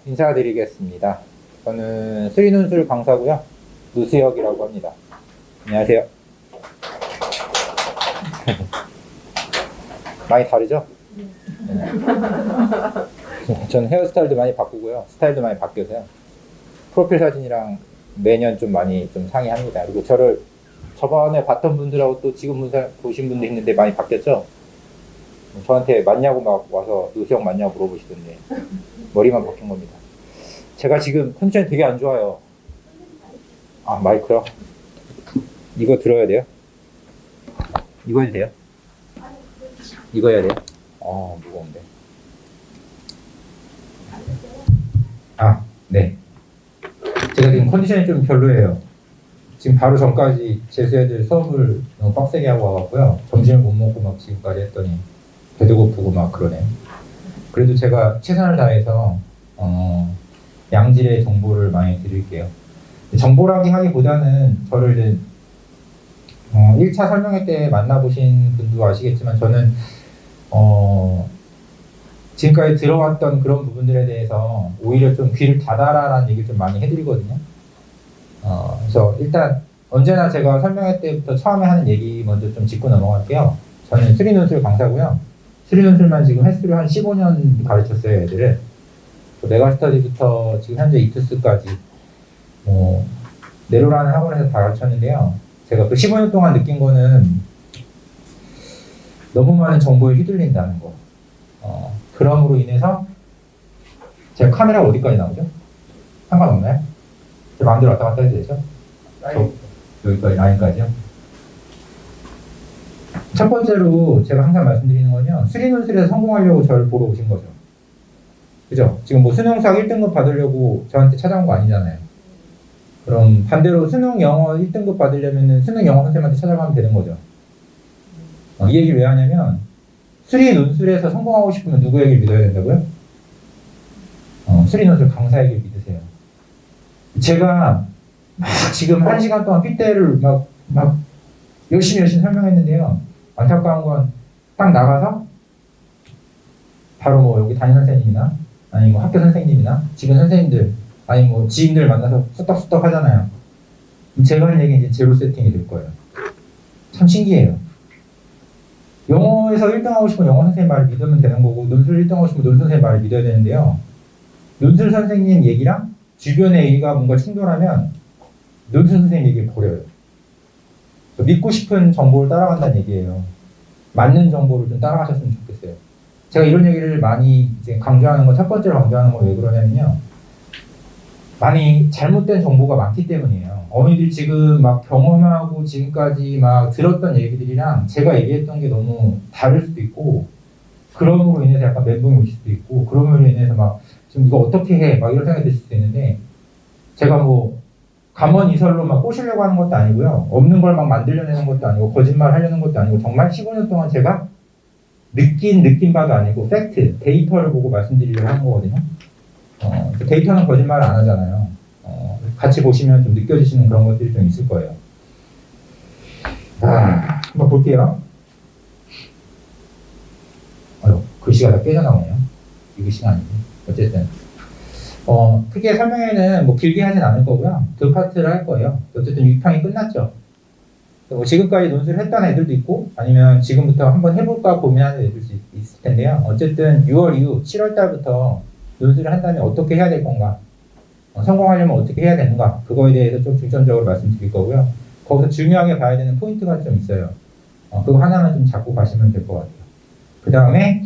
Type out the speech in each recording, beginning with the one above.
인사드리겠습니다. 저는 수리논술 강사고요. 노수혁이라고 합니다. 안녕하세요. 많이 다르죠? 네. 저는 헤어스타일도 많이 바꾸고요. 스타일도 많이 바뀌어서요. 프로필 사진이랑 매년 좀 많이 좀 상의합니다. 그리고 저를 저번에 봤던 분들하고 또 지금 보신 분도 있는데 많이 바뀌었죠? 저한테 맞냐고 막 와서 노수혁 맞냐고 물어보시던데 머리만 바뀐 겁니다. 제가 지금 컨디션이 되게 안 좋아요. 아, 마이크요? 이거 들어야 돼요? 이거 해도 돼요? 이거 해야 돼요? 무거운데. 네. 제가 지금 컨디션이 좀 별로예요. 지금 바로 전까지 재수 애들 수업을 너무 빡세게 하고 와갖고요. 점심을 못 먹고 막 지금까지 했더니 배도 고프고 막 그러네요. 그래도 제가 최선을 다해서 양질의 정보를 많이 드릴게요. 정보라기 하기보다는 저를 이제 1차 설명회 때 만나보신 분도 아시겠지만 저는 지금까지 들어왔던 그런 부분들에 대해서 오히려 좀 귀를 닫아라라는 얘기를 좀 많이 해드리거든요. 그래서 일단 언제나 제가 설명회 때부터 처음에 하는 얘기 먼저 좀 짚고 넘어갈게요. 저는 수리논술 강사고요. 수리논술만 지금 횟수를 한 15년 가르쳤어요, 애들을. 메가스터디부터 지금 현재 이투스까지 네로라는 학원에서 다 가르쳤는데요. 제가 그 15년 동안 느낀 거는 너무 많은 정보에 휘둘린다는 거. 그럼으로 인해서 제가 카메라가 어디까지 나오죠? 상관없나요? 제 마음대로 왔다 갔다 해도 되죠? 여기까지, 라인까지요? 첫 번째로 제가 항상 말씀드리는 건요. 수리논술에서 성공하려고 저를 보러 오신 거죠. 그죠? 지금 뭐 수능수학 1등급 받으려고 저한테 찾아온 거 아니잖아요. 그럼 반대로 수능 영어 1등급 받으려면 수능 영어 선생님한테 찾아가면 되는 거죠. 이 얘기를 왜 하냐면 수리논술에서 성공하고 싶으면 누구 얘기를 믿어야 된다고요? 수리논술 강사 얘기를 믿으세요. 제가 막 지금 1시간 동안 핏대를 막 열심히 설명했는데요. 안타까운 건 딱 나가서 바로 뭐 여기 담임 선생님이나 아니 뭐 학교 선생님이나 지금 선생님들 아니 뭐 지인들 만나서 쑥덕쑥덕 하잖아요. 제가 한 얘기는 이제 제로 세팅이 될 거예요. 참 신기해요. 영어에서 1등 하고 싶으면 영어 선생님 말을 믿으면 되는 거고 논술 1등 하고 싶으면 논술 선생님 말을 믿어야 되는데요. 논술 선생님 얘기랑 주변의 얘기가 뭔가 충돌하면 논술 선생님 얘기를 버려요. 믿고 싶은 정보를 따라간다는 얘기예요. 맞는 정보를 좀 따라가셨으면 좋겠어요. 제가 이런 얘기를 많이 이제 강조하는 거, 첫 번째로 강조하는 거 왜 그러냐면요. 많이 잘못된 정보가 많기 때문이에요. 어머니들이 지금 막 경험하고 지금까지 막 들었던 얘기들이랑 제가 얘기했던 게 너무 다를 수도 있고, 그럼으로 인해서 약간 멘붕이 오실 수도 있고, 그럼으로 인해서 막 지금 이거 어떻게 해? 막 이런 생각이 드실 수도 있는데, 제가 뭐 감언이설로 막 꼬시려고 하는 것도 아니고요. 없는 걸 막 만들려내는 것도 아니고, 거짓말 하려는 것도 아니고, 정말 15년 동안 제가 느낀 바도 아니고, 팩트, 데이터를 보고 말씀드리려고 하는 거거든요. 데이터는 거짓말을 안 하잖아요. 같이 보시면 좀 느껴지시는 그런 것들이 좀 있을 거예요. 한번 볼게요. 글씨가 다 깨져나오네요. 이 글씨가 아니고. 어쨌든. 크게 설명회는 뭐 길게 하진 않을 거고요. 두 파트를 할 거예요. 어쨌든 6강이 끝났죠. 뭐 지금까지 논술을 했던 애들도 있고, 아니면 지금부터 한번 해볼까 고민하는 애들도 있을 텐데요. 어쨌든 6월 이후 7월 달부터 논술을 한다면 어떻게 해야 될 건가? 성공하려면 어떻게 해야 되는가? 그거에 대해서 좀 중점적으로 말씀드릴 거고요. 거기서 중요하게 봐야 되는 포인트가 좀 있어요. 그거 하나만 좀 잡고 가시면 될 것 같아요. 그 다음에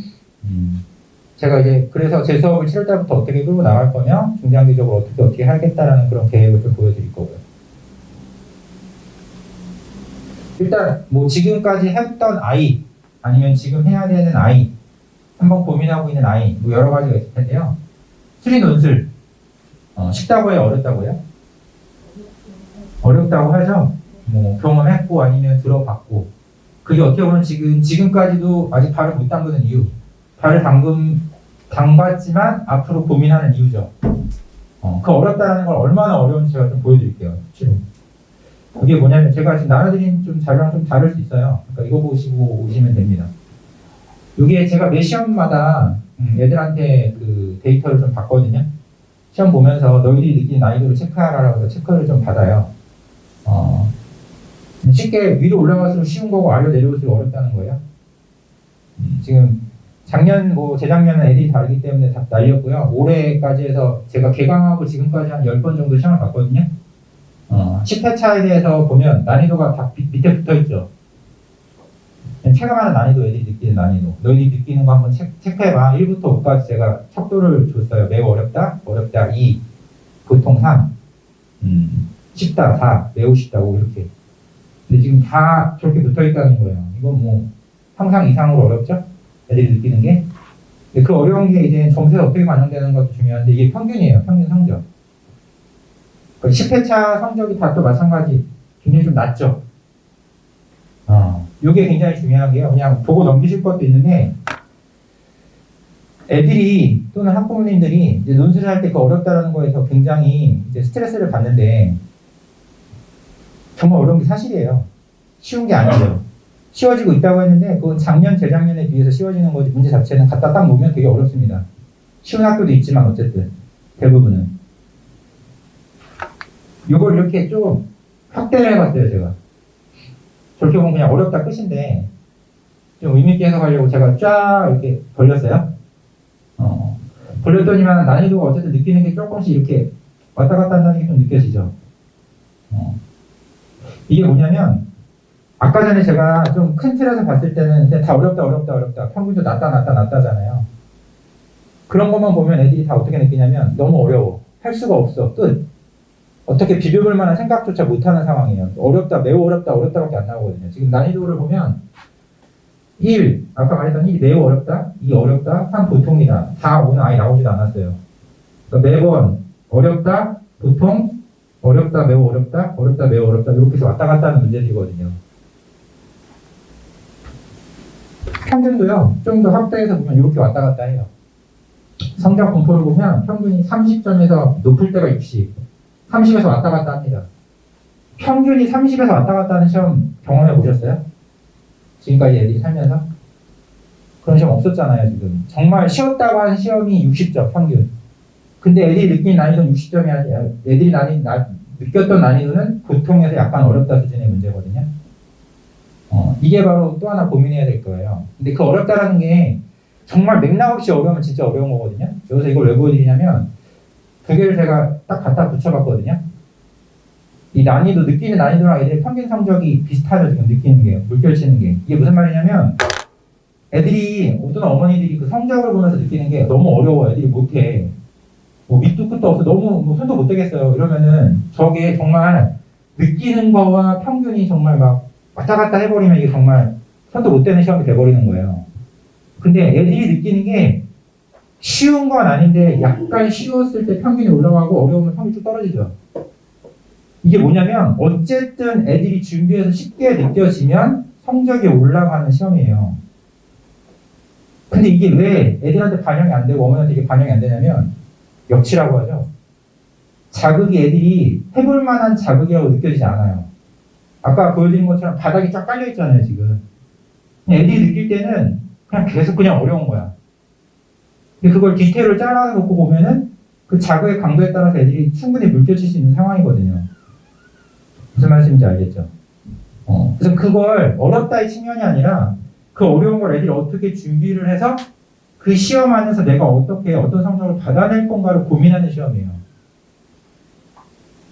제가 이제 그래서 제 수업을 7월 달부터 어떻게 끌고 나갈 거며 중장기적으로 어떻게 하겠다라는 그런 계획을 좀 보여드릴 거고요. 일단 뭐 지금까지 했던 아이 아니면 지금 해야 되는 아이 한번 고민하고 있는 아이 뭐 여러 가지가 있을 텐데요. 수리논술 쉽다고 해요? 어렵다고 해요? 어렵다고 하죠? 뭐 경험했고 아니면 들어봤고 그게 어떻게 보면 지금까지도 아직 발을 못 담그는 이유 발을 담갔지만 앞으로 고민하는 이유죠. 그 어렵다는 걸 얼마나 어려운지 제가 좀 보여드릴게요. 실로. 그게 뭐냐면 제가 지금 나눠드린 좀 자료랑 좀 다를 수 있어요. 그러니까 이거 보시고 오시면 됩니다. 이게 제가 매 시험마다 애들한테 그 데이터를 좀 받거든요. 시험 보면서 너희들이 느끼는 난이도를 체크하라고 해서 체크를 좀 받아요. 쉽게 위로 올라갈수록 쉬운 거고 아래로 내려올수록 어렵다는 거예요. 지금 작년 재작년은 애들이 다르기 때문에 다 날렸고요. 올해까지 해서 제가 개강하고 지금까지 한 10번 정도 시험을 봤거든요. 10회차에 대해서 보면 난이도가 다 밑에 붙어 있죠. 체감하는 난이도, 애들이 느끼는 난이도. 너희들이 느끼는 거 한번 체크해봐. 1부터 5까지 제가 척도를 줬어요. 매우 어렵다, 어렵다 2, 보통 3, 쉽다 4, 매우 쉽다고 이렇게. 근데 지금 다 저렇게 붙어 있다는 거예요. 이건 뭐 상상 이상으로 어렵죠? 애들이 느끼는 게. 근데 그 어려운 게 이제 점수에 어떻게 반영되는 것도 중요한데 이게 평균이에요. 평균 성적. 10회차 성적이 다 또 마찬가지. 굉장히 좀 낮죠? 이게 굉장히 중요한 게요. 그냥 보고 넘기실 것도 있는데 애들이 또는 학부모님들이 이제 논술을 할 때 그 어렵다라는 거에서 굉장히 이제 스트레스를 받는데 정말 어려운 게 사실이에요. 쉬운 게 아니죠. 쉬워지고 있다고 했는데 그건 작년, 재작년에 비해서 쉬워지는 거지 문제 자체는 갖다 딱 놓으면 되게 어렵습니다. 쉬운 학교도 있지만 어쨌든 대부분은. 이걸 이렇게 좀 확대를 해봤어요, 제가. 저렇게 보면 그냥 어렵다 끝인데 좀 의미있게 해석하려고 제가 쫙 이렇게 벌렸어요. 벌렸더니만 난이도가 어쨌든 느끼는 게 조금씩 이렇게 왔다 갔다 한다는 게 좀 느껴지죠. 이게 뭐냐면 아까 전에 제가 좀 큰 틀에서 봤을 때는 그냥 다 어렵다 평균도 낮다잖아요. 그런 것만 보면 애들이 다 어떻게 느끼냐면 너무 어려워, 할 수가 없어, 끝. 어떻게 비벼볼 만한 생각조차 못하는 상황이에요. 어렵다, 매우 어렵다밖에 안 나오거든요. 지금 난이도를 보면 1, 아까 말했던 1이 매우 어렵다, 2 어렵다, 3 보통이다. 4, 5는 아예 나오지도 않았어요. 그러니까 매번 어렵다, 보통, 어렵다, 매우 어렵다, 어렵다, 매우 어렵다 이렇게 해서 왔다 갔다 하는 문제들이거든요. 평균도요, 좀 더 확대해서 보면 이렇게 왔다 갔다 해요. 성적 분포를 보면 평균이 30점에서 높을 때가 60, 30에서 왔다 갔다 합니다. 평균이 30에서 왔다 갔다 하는 시험 경험해 보셨어요? 지금까지 애들이 살면서? 그런 시험 없었잖아요, 지금. 정말 쉬웠다고 하는 시험이 60점 평균. 근데 애들이 느낀 난이도는 60점이 아니라 애들이 느꼈던 난이도는 보통에서 약간 어렵다 수준의 문제거든요. 이게 바로 또 하나 고민해야 될 거예요. 근데 그 어렵다라는 게 정말 맥락 없이 어려우면 진짜 어려운 거거든요. 여기서 이걸 왜 보여드리냐면 두 개를 제가 딱 갖다 붙여봤거든요. 이 난이도, 느끼는 난이도랑 애들의 평균 성적이 비슷하죠, 지금 느끼는 게, 물결치는 게. 이게 무슨 말이냐면 애들이, 어떤 어머니들이 그 성적을 보면서 느끼는 게 너무 어려워, 애들이 못해. 밑도 끝도 없어, 너무 손도 못 대겠어요. 이러면은 저게 정말 느끼는 거와 평균이 정말 막 왔다 갔다 해버리면 이게 정말 손도 못 대는 시험이 돼버리는 거예요. 근데 애들이 느끼는 게 쉬운 건 아닌데 약간 쉬웠을 때 평균이 올라가고 어려우면 평균이 쭉 떨어지죠. 이게 뭐냐면 어쨌든 애들이 준비해서 쉽게 느껴지면 성적이 올라가는 시험이에요. 근데 이게 왜 애들한테 반영이 안 되고 어머니한테 이게 반영이 안 되냐면 역치라고 하죠. 자극이 애들이 해볼 만한 자극이라고 느껴지지 않아요. 아까 보여드린 것처럼 바닥이 쫙 깔려 있잖아요, 지금. 애들이 느낄 때는 그냥 계속 그냥 어려운 거야. 근데 그걸 디테일을 잘라서 놓고 보면은 그 자극의 강도에 따라서 애들이 충분히 물결칠 수 있는 상황이거든요. 무슨 말씀인지 알겠죠? 그래서 그걸 어렵다의 측면이 아니라 그 어려운 걸 애들이 어떻게 준비를 해서 그 시험 안에서 내가 어떻게 어떤 성적을 받아낼 건가를 고민하는 시험이에요.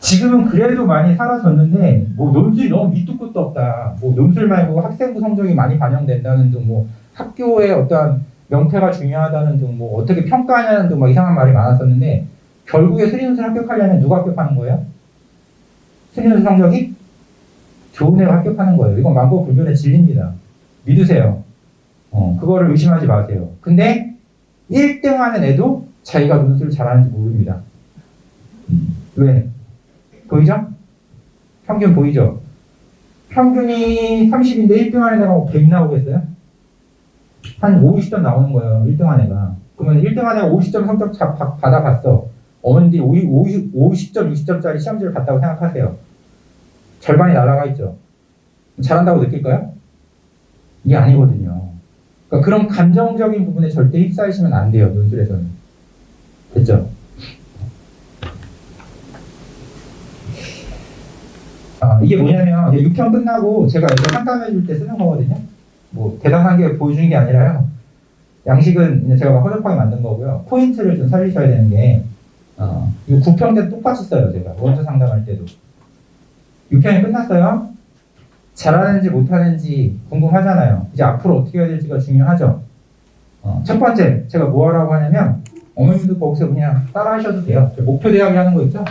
지금은 그래도 많이 사라졌는데 논술이 너무 밑도 끝도 없다. 논술 말고 학생부 성적이 많이 반영된다는 등 학교의 어떠한 명태가 중요하다는 등 어떻게 평가하냐는 등 이상한 말이 많았었는데 결국에 수리논술 합격하려면 누가 합격하는 거예요? 수리논술 성적이 좋은 애가 합격하는 거예요. 이건 만고불변의 진리입니다. 믿으세요. 그거를 의심하지 마세요. 근데 1등 하는 애도 자기가 논술을 잘하는지 모릅니다. 왜? 보이죠? 평균 보이죠? 평균이 30인데 1등 하는 애가 100 나오겠어요? 한 50점 나오는 거예요. 1등 한 애가. 그러면 1등 한 애가 50점 성적 받아봤어. 어머니들이 50점, 60점짜리 시험지를 봤다고 생각하세요. 절반이 날아가 있죠. 잘한다고 느낄까요? 이게 아니거든요. 그러니까 그런 감정적인 부분에 절대 휩싸이시면 안 돼요. 논술에서는. 됐죠? 이게 뭐냐면 6편 끝나고 제가 이거 상담해 줄 때 쓰는 거거든요. 뭐 대단한 게 보여주는 게 아니라요. 양식은 제가 막 허접하게 만든 거고요. 포인트를 좀 살리셔야 되는 게 이거 9편 때 똑같이 써요. 제가 원서 상담할 때도. 6편이 끝났어요. 잘하는지 못하는지 궁금하잖아요. 이제 앞으로 어떻게 해야 될지가 중요하죠. 첫 번째 제가 뭐 하라고 하냐면 어머님도 거기서 그냥 따라 하셔도 돼요. 목표 대학이 하는 거 있죠?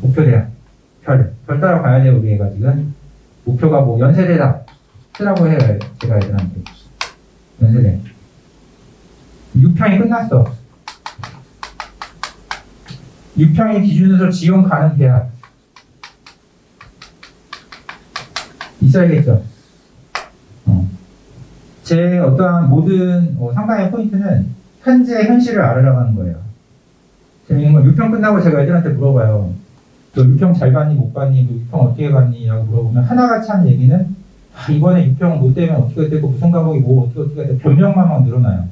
목표 대학. 별 따라 가야 돼요. 우리 애가 지금. 목표가 뭐 연세대다. 쓰라고 해요. 제가 애들한테. 연세대. 6편이 끝났어. 6편이 기준으로 지원 가는 대학. 있어야겠죠. 제 어떠한 모든 상담의 포인트는 현재 현실을 알아가는 가 거예요. 재밌는 건 6편 끝나고 제가 애들한테 물어봐요. 너 6평 잘 갔니 못 갔니? 너 6평 어떻게 갔니? 라고 물어보면 하나같이 하는 얘기는 이번에 6평 못 되면 어떻게 되고 무슨 과목이 뭐 어떻게 되고 변명만 막 늘어나요.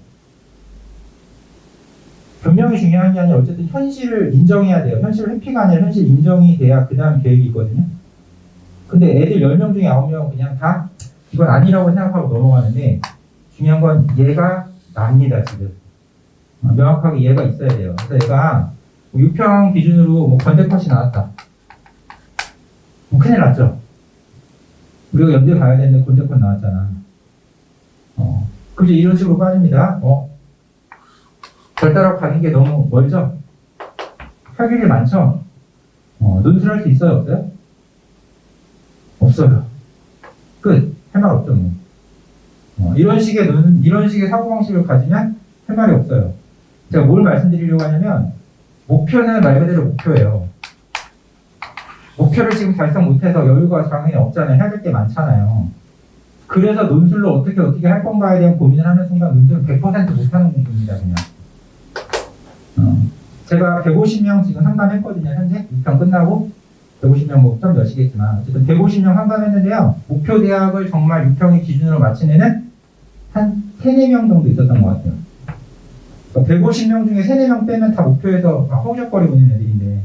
변명이 중요한 게 아니라 어쨌든 현실을 인정해야 돼요. 현실 회피가 아니라 현실 인정이 돼야 그 다음 계획이 있거든요. 근데 애들 10명 중에 9명은 그냥 다 이건 아니라고 생각하고 넘어가는데 중요한 건 얘가 납니다. 지금 명확하게 얘가 있어야 돼요. 그래서 얘가 6평 기준으로 뭐 건대컷이 나왔다. 큰일 났죠. 우리가 연대 가야 되는데 건대컷 나왔잖아. 그죠? 이런 식으로 빠집니다. 절 따라 가는 게 너무 멀죠? 할 일이 많죠? 논술할 수 있어요? 없어요? 없어요. 끝. 할 말 없죠, 뭐. 이런 식의 사고방식을 가지면 할 말이 없어요. 제가 뭘 말씀드리려고 하냐면, 목표는 말 그대로 목표예요. 목표를 지금 달성 못해서 여유가 당연히 없잖아요. 해야 될 게 많잖아요. 그래서 논술로 어떻게 할 건가에 대한 고민을 하는 순간 논술은 100% 못하는 공부입니다. 그냥. 제가 150명 지금 상담했거든요. 현재 6편 끝나고 150명 뭐 좀 몇이겠지만 어쨌든 150명 상담했는데요. 목표 대학을 정말 6평의 기준으로 맞춘 애는 한 3, 4명 정도 있었던 것 같아요. 150명 중에 3, 4명 빼면 다 목표에서 허우적거리고 있는 애들인데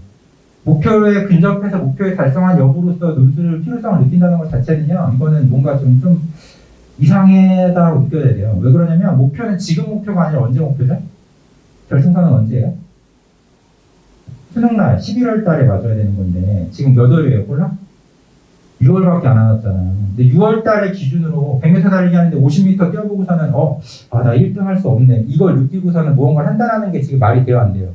목표에 근접해서 목표에 달성한 여부로서 논술 필요성을 느낀다는 것 자체는요. 이거는 뭔가 좀 이상하다고 느껴야 돼요. 왜 그러냐면 목표는 지금 목표가 아니라 언제 목표죠? 결승선은 언제예요? 수능날 11월 달에 맞아야 되는 건데 지금 몇 월이에요? 몰라? 6월밖에 안 남았잖아요. 근데 6월 달에 기준으로 100m 달리기 하는데 50m 뛰어보고서는 나 1등 할 수 없네. 이걸 느끼고서는 무언가를 한다는 게 지금 말이 돼요? 안 돼요?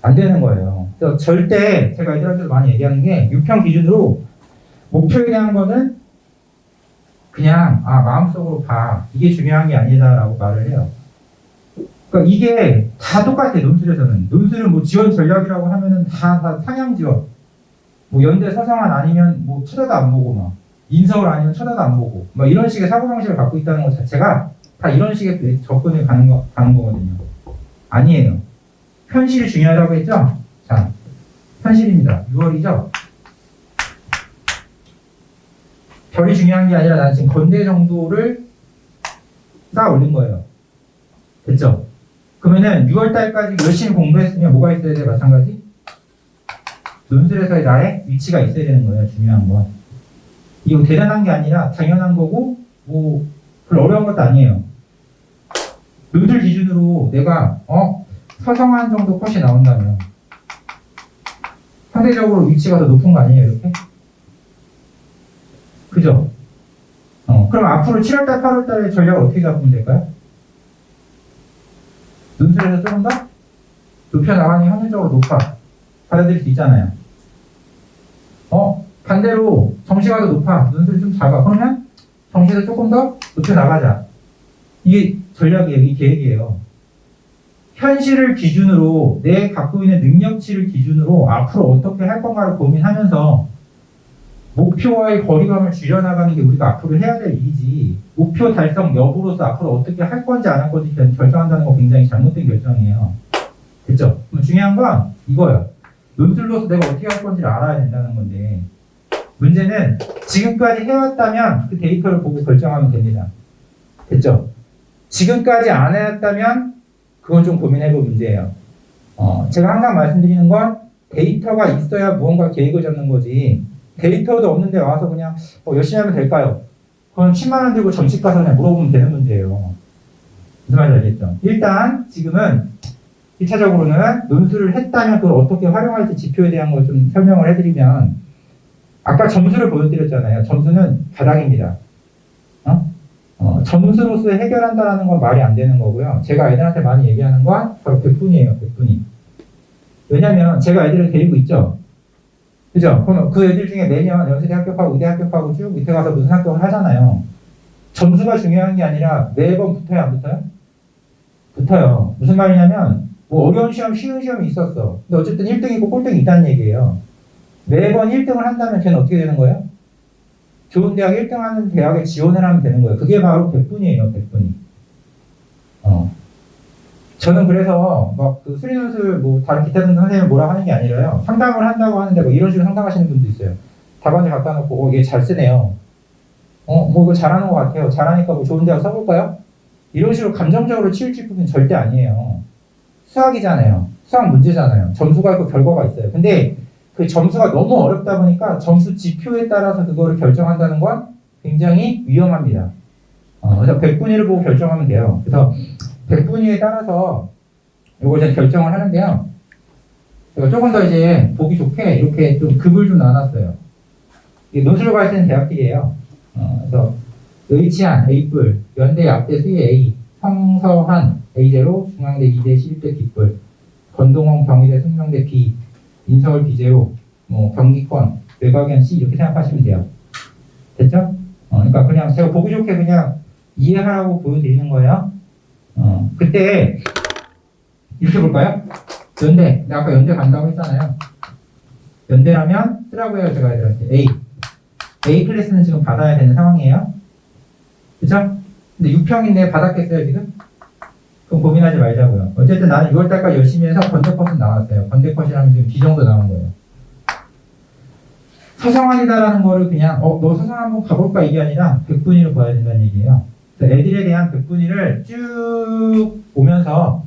안 되는 거예요. 그래서 절대 제가 애들한테도 많이 얘기하는 게 6평 기준으로 목표에 대한 거는 그냥 마음속으로 봐. 이게 중요한 게 아니다라고 말을 해요. 그러니까 이게 다 똑같아요. 논술에서는. 논술은 뭐 지원 전략이라고 하면은 다 상향 지원. 뭐 연대 서성한 아니면 뭐 쳐다도 안 보고 막 인서울 아니면 쳐다도 안 보고 막 이런 식의 사고방식을 갖고 있다는 것 자체가 다 이런 식의 접근을 가는 거거든요. 아니에요. 현실이 중요하다고 했죠? 자, 현실입니다. 6월이죠? 별이 중요한 게 아니라 나는 지금 건대 정도를 쌓아 올린 거예요. 됐죠? 그러면은 6월달까지 열심히 공부했으면 뭐가 있어야 돼? 마찬가지? 논술에서의 나의 위치가 있어야 되는 거예요. 중요한 건. 이거 대단한 게 아니라 당연한 거고 뭐 별로 어려운 것도 아니에요. 논술 기준으로 내가 서성한 정도 컷이 나온다면 상대적으로 위치가 더 높은 거 아니에요? 이렇게? 그죠? 그럼 앞으로 7월달, 8월달에 전략을 어떻게 잡으면 될까요? 논술에서 조금 더 높여 나가는 게 확률적으로 높아. 받아들일 수 있잖아요. 반대로 정시가 더 높아. 논술이 좀 작아. 그러면 정시에서 조금 더 높여 나가자. 이게 전략이에요. 이게 계획이에요. 현실을 기준으로 내 갖고 있는 능력치를 기준으로 앞으로 어떻게 할 건가를 고민하면서 목표와의 거리감을 줄여나가는 게 우리가 앞으로 해야 될 일이지 목표 달성 여부로서 앞으로 어떻게 할 건지 안 할 건지 결정한다는 거 굉장히 잘못된 결정이에요. 됐죠? 그럼 중요한 건 이거예요. 논술로서 내가 어떻게 할 건지를 알아야 된다는 건데 문제는 지금까지 해왔다면 그 데이터를 보고 결정하면 됩니다. 됐죠? 지금까지 안 해왔다면 그건 좀 고민해볼 문제예요. 제가 항상 말씀드리는 건 데이터가 있어야 무언가 계획을 잡는 거지. 데이터도 없는데 와서 그냥 열심히 하면 될까요? 그럼 10만 원 들고 점집 가서 그냥 물어보면 되는 문제예요. 무슨 말인지 알겠죠? 일단 지금은 1차적으로는 논술을 했다면 그걸 어떻게 활용할지 지표에 대한 걸 좀 설명을 해드리면 아까 점수를 보여드렸잖아요. 점수는 바닥입니다. 점수로서 해결한다는 건 말이 안 되는 거고요. 제가 애들한테 많이 얘기하는 건 바로 100분이에요. 100분이. 왜냐면 제가 애들을 데리고 있죠. 그죠? 그럼 그 애들 중에 매년 연세대 합격하고 의대 합격하고 쭉 밑에 가서 무슨 합격을 하잖아요. 점수가 중요한 게 아니라 매번 붙어요, 안 붙어요? 붙어요. 무슨 말이냐면 뭐 어려운 시험, 쉬운 시험이 있었어. 근데 어쨌든 1등이고 꼴등이 있다는 얘기예요. 매번 1등을 한다면 걔는 어떻게 되는 거예요? 좋은 대학 1등 하는 대학에 지원을 하면 되는 거예요. 그게 바로 100분이에요, 100분이. 저는 그래서 막 그 수리논술 뭐 다른 기타 등등 선생님을 뭐라 하는 게 아니라요. 상담을 한다고 하는데 뭐 이런 식으로 상담하시는 분도 있어요. 답안지 갖다 놓고 얘 잘 쓰네요. 뭐 이거 잘하는 것 같아요. 잘하니까 뭐 좋은 대학 써볼까요? 이런 식으로 감정적으로 치우칠 부분은 절대 아니에요. 수학이잖아요. 수학 문제잖아요. 점수가 있고 결과가 있어요. 근데 그 점수가 너무 어렵다 보니까 점수 지표에 따라서 그거를 결정한다는 건 굉장히 위험합니다. 그래서 100분위를 보고 결정하면 돼요. 그래서 100분위에 따라서 이걸 이제 결정을 하는데요. 제가 조금 더 이제 보기 좋게 이렇게 좀 급을 좀 나눴어요. 이게 논술로 갈 수 있는 대학들이에요. 그래서 의치안 A뿔, 연대 약대 수의 A, 성서한 A0, 중앙대 2대 시립대 B뿔, 건동원 경희대 숙명대 B, 인서울 B0, 뭐 경기권, 외곽연 C 이렇게 생각하시면 돼요. 됐죠? 그러니까 그냥 제가 보기 좋게 그냥 이해하라고 보여드리는 거예요. 그때 이렇게 볼까요? 연대, 내가 아까 연대 간다고 했잖아요. 연대라면 쓰라고 해요, 제가 애들한테. A 클래스는 지금 받아야 되는 상황이에요. 그쵸? 근데 6평인데 받았겠어요, 지금? 그럼 고민하지 말자고요. 어쨌든 나는 6월달까지 열심히 해서 건대컷은 나왔어요. 건대컷이라면 지금 B 정도 나온 거예요. 서성환이다라는 거를 그냥 너 서성 한번 가볼까 이게 아니라 100분위로 봐야 된다는 얘기예요. 그래서 애들에 대한 100분위를 쭉 보면서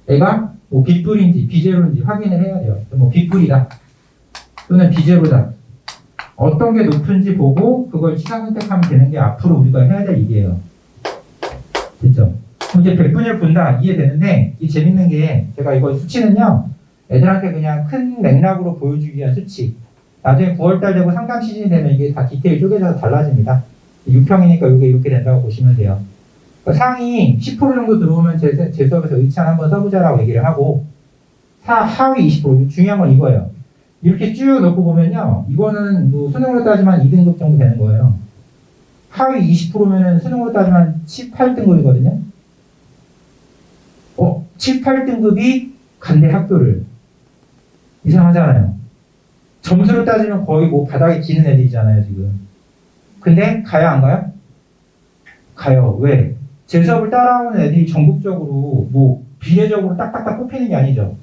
애가 뭐 B뿔인지 B제로인지 확인을 해야 돼요. 뭐 B뿔이다 또는 B제로다 어떤 게 높은지 보고 그걸 취사 선택하면 되는 게 앞으로 우리가 해야 될 일이에요. 됐죠? 그럼 이제 100분위를 본다 이해되는데 이 재밌는 게 제가 이거 수치는요 애들한테 그냥 큰 맥락으로 보여주기 위한 수치. 나중에 9월달 되고 상담 시즌이 되면 이게 다 디테일 쪼개져서 달라집니다. 6평이니까 이게 이렇게 된다고 보시면 돼요. 그러니까 상위 10% 정도 들어오면 제 수업에서 의찬 한번 써보자라고 얘기를 하고 하위 20% 중요한 건 이거예요. 이렇게 쭉 놓고 보면요. 이거는 뭐 수능으로 따지면 2등급 정도 되는 거예요. 하위 20%면은 수능으로 따지면 18등급이거든요. 7, 8등급이 간대 학교를. 이상하잖아요. 점수로 따지면 거의 뭐 바닥에 기는 애들이잖아요, 지금. 근데 가요, 안 가요? 가요. 왜? 제 수업을 따라오는 애들이 전국적으로 뭐 비례적으로 딱딱딱 뽑히는 게 아니죠.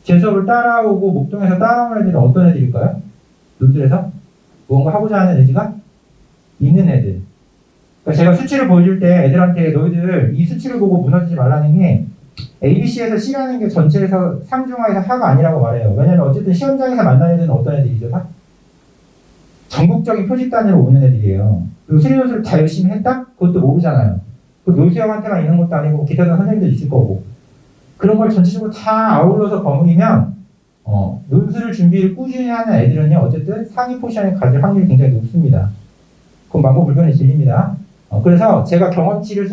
제 수업을 따라오고 목동에서 따라오는 애들은 어떤 애들일까요? 논술에서 무언가 하고자 하는 의지가 있는 애들. 그러니까 제가 수치를 보여줄 때 애들한테 너희들 이 수치를 보고 무너지지 말라는 게 ABC에서 C라는 게 전체에서 상중하에서 하가 아니라고 말해요. 왜냐면 어쨌든 시험장에서 만나는 애들은 어떤 애들이죠? 다? 전국적인 표집 단위로 오는 애들이에요. 그리고 수리논술을 다 열심히 했다? 그것도 모르잖아요. 그 노수형한테만 있는 것도 아니고 기타 다른 선생님도 있을 거고. 그런 걸 전체적으로 다 아울러서 버무리면 논술을 준비를 꾸준히 하는 애들은요 어쨌든 상위 포지션에 가질 확률이 굉장히 높습니다. 그건 만고불변의 진리입니다. 그래서 제가 경험치를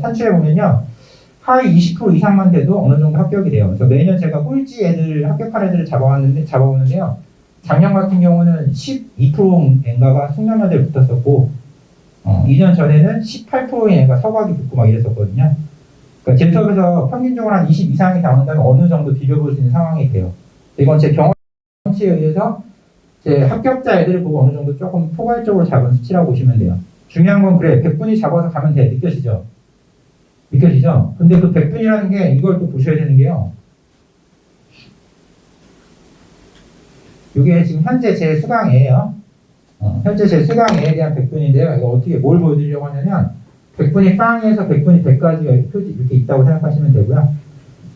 산출해 보면요 하위 20% 이상만 돼도 어느 정도 합격이 돼요. 그래서 매년 제가 꼴찌 애들 합격한 애들을 잡아오는데요. 작년 같은 경우는 12%인가가 숙명여대에 붙었었고 2년 전에는 18%인 애가 서각이 붙고 막 이랬었거든요. 그러니까 제 수업에서 평균적으로 한 20 이상이 나온다면 어느 정도 비벼볼 수 있는 상황이 돼요. 이건 제 경험치에 의해서 제 합격자 애들을 보고 어느 정도 조금 포괄적으로 잡은 수치라고 보시면 돼요. 중요한 건 그래 100분이 잡아서 가면 돼. 느껴지죠? 느껴지죠? 근데 그 100분이라는 게 이걸 또 보셔야 되는 게요. 이게 지금 현재 제 수강이에요. 현재 제 수강에 대한 100분인데요. 이거 어떻게 뭘 보여드리려고 하냐면 100분이 빵에서 100분이 100까지가 표지 이렇게 있다고 생각하시면 되고요.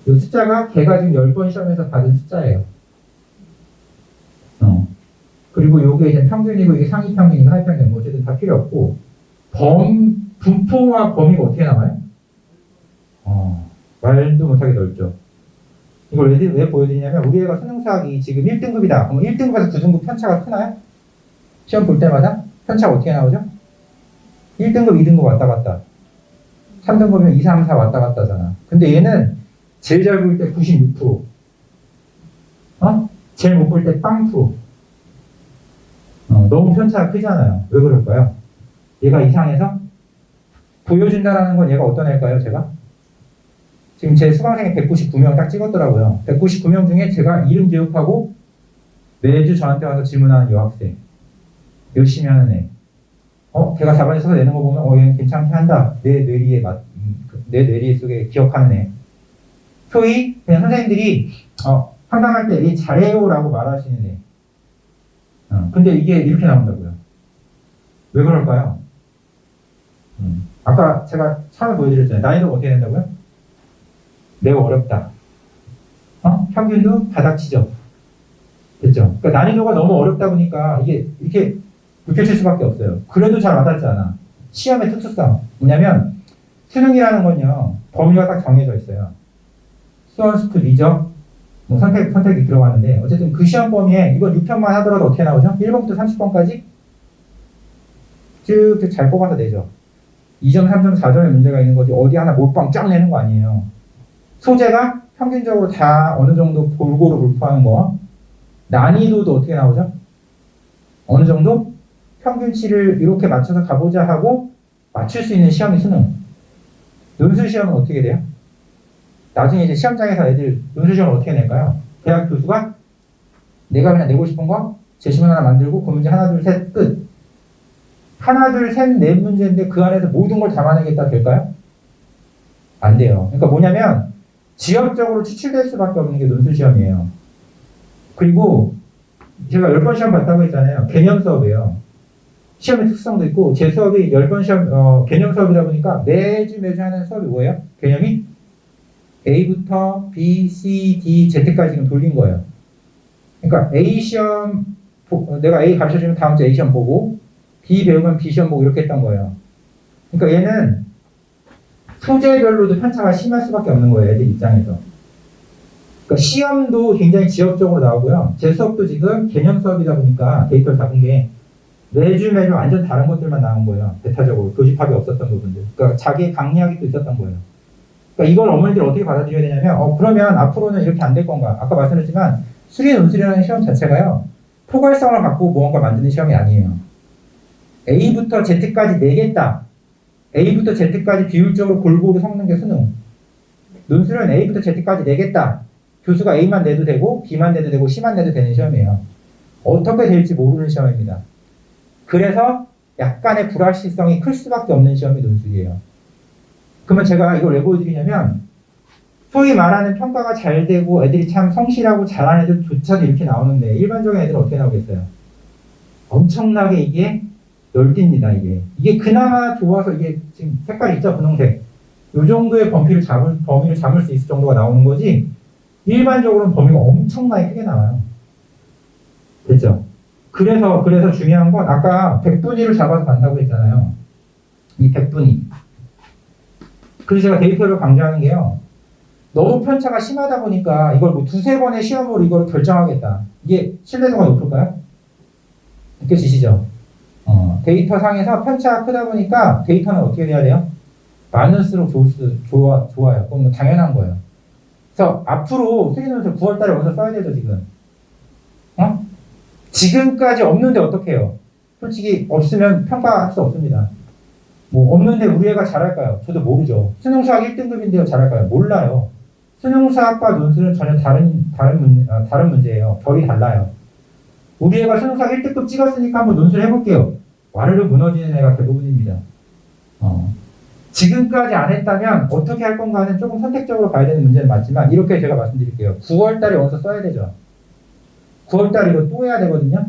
이 숫자가 걔가 지금 10번 시험에서 받은 숫자예요. 그리고 요게 이제 평균이고 이게 상위 평균이고 하위 평균 뭐 어쨌든 다 필요 없고 분포와 범위가 어떻게 나와요? 말도 못하게 넓죠. 이걸 왜 보여드리냐면 우리 애가 수능수학이 지금 1등급이다. 그럼 1등급에서 9등급 편차가 크나요? 시험 볼 때마다 편차가 어떻게 나오죠? 1등급, 2등급 왔다 갔다. 3등급이면 2, 3, 4 왔다 갔다잖아. 근데 얘는 제일 잘 볼 때 96%. 제일 못 볼 때 빵 프로. 너무 편차가 크잖아요. 왜 그럴까요? 얘가 이상해서 보여준다라는 건 얘가 어떤 애일까요, 제가? 지금 제 수강생이 199명 딱 찍었더라고요. 199명 중에 제가 이름 기억하고 매주 저한테 와서 질문하는 여학생. 열심히 하는 애. 걔가 답안에 써서 내는 거 보면, 얘는 괜찮게 한다. 내 뇌리에 속에 기억하는 애. 소위, 그냥 선생님들이, 상담할 때, 얘 잘해요. 라고 말하시는 애. 근데 이게 이렇게 나온다고요. 왜 그럴까요? 아까 제가 차를 보여드렸잖아요. 난이도가 어떻게 된다고요? 매우 어렵다. 평균도 바닥치죠. 됐죠? 그러니까 난이도가 너무 어렵다 보니까 이게 이렇게 불켜질 수밖에 없어요. 그래도 잘 와닿지 않아. 시험의 특수성. 뭐냐면, 수능이라는 건요, 범위가 딱 정해져 있어요. 수원, 스프, 미적, 뭐 선택이 들어가는데, 어쨌든 그 시험 범위에 이거 6편만 하더라도 어떻게 나오죠? 1번부터 30번까지 쭉 잘 뽑아서 내죠. 2점, 3점, 4점의 문제가 있는 거지, 어디 하나 몰빵 쫙 내는 거 아니에요. 소재가 평균적으로 다 어느 정도 골고루 분포하는 거. 난이도도 어떻게 나오죠? 어느 정도? 평균치를 이렇게 맞춰서 가보자 하고 맞출 수 있는 시험이 수능. 논술 시험은 어떻게 돼요? 나중에 이제 시험장에서 애들 논술 시험을 어떻게 낼까요? 대학 교수가 내가 그냥 내고 싶은 거 제시문 하나 만들고 그 문제 하나 둘 셋 끝. 하나 둘 셋 네 문제인데 그 안에서 모든 걸 담아내겠다 될까요? 안 돼요. 그러니까 뭐냐면 지역적으로 추출될 수밖에 없는 게 논술 시험이에요. 그리고 제가 10번 시험 봤다고 했잖아요. 개념 수업이에요. 시험의 특성도 있고 제 수업이 10번 시험 개념 수업이다 보니까 매주 하는 수업이 뭐예요? 개념이 A부터 B, C, D, Z까지 지금 돌린 거예요. 그러니까 A 시험 내가 A 가르쳐주면 다음 주 A 시험 보고 B 배우면 B 시험 보고 이렇게 했던 거예요. 그러니까 얘는 소재별로도 편차가 심할 수밖에 없는 거예요. 애들 입장에서. 그러니까 시험도 굉장히 지역적으로 나오고요. 제 수업도 지금 개념 수업이다 보니까 데이터를 잡은 게 매주 완전 다른 것들만 나온 거예요. 대타적으로 교집합이 없었던 부분들. 그러니까 자기의 강약이 또 있었던 거예요. 그러니까 이걸 어머니들이 어떻게 받아들여야 되냐면 그러면 앞으로는 이렇게 안 될 건가. 아까 말씀드렸지만 수리 논술이라는 시험 자체가요. 포괄성을 갖고 무언가 만드는 시험이 아니에요. A부터 Z까지 내겠다. A부터 Z까지 비율적으로 골고루 섞는 게 수능. 논술은 A부터 Z까지 내겠다. 교수가 A만 내도 되고 B만 내도 되고 C만 내도 되는 시험이에요. 어떻게 될지 모르는 시험입니다. 그래서 약간의 불확실성이 클 수밖에 없는 시험이 논술이에요. 그러면 제가 이걸 왜 보여드리냐면 소위 말하는 평가가 잘 되고 애들이 참 성실하고 잘하는 애들조차도 이렇게 나오는데 일반적인 애들은 어떻게 나오겠어요? 엄청나게 이게 널뛰입니다. 이게 그나마 좋아서 이게 지금 색깔 있죠? 분홍색. 이 정도의 범위를 잡을 수 있을 정도가 나오는 거지 일반적으로는 범위가 엄청나게 크게 나와요. 됐죠? 그래서 중요한 건 아까 100분위를 잡아서 간다고 했잖아요. 이 100분위. 그래서 제가 데이터를 강조하는 게요. 너무 편차가 심하다 보니까 이걸 뭐 두세 번의 시험으로 이걸 결정하겠다. 이게 신뢰도가 높을까요? 느껴지시죠? 데이터 상에서 편차가 크다 보니까 데이터는 어떻게 돼야 돼요? 많을수록 좋아요. 그건 뭐 당연한 거예요. 그래서 앞으로 수리논술 9월달에 원서 써야 되죠, 지금. 지금까지 없는데 어떻게 해요? 솔직히 없으면 평가할 수 없습니다. 뭐 없는데 우리 애가 잘할까요? 저도 모르죠. 수능수학 1등급인데요, 잘할까요? 몰라요. 수능수학과 논술은 전혀 다른 문제예요. 결이 달라요. 우리 애가 수능수학 1등급 찍었으니까 한번 논술 해볼게요. 와르르 무너지는 애가 대부분입니다. 지금까지 안 했다면 어떻게 할 건가는 조금 선택적으로 봐야 되는 문제는 맞지만 이렇게 제가 말씀드릴게요. 9월달에 원서 써야 되죠. 9월달에 이거 또 해야 되거든요.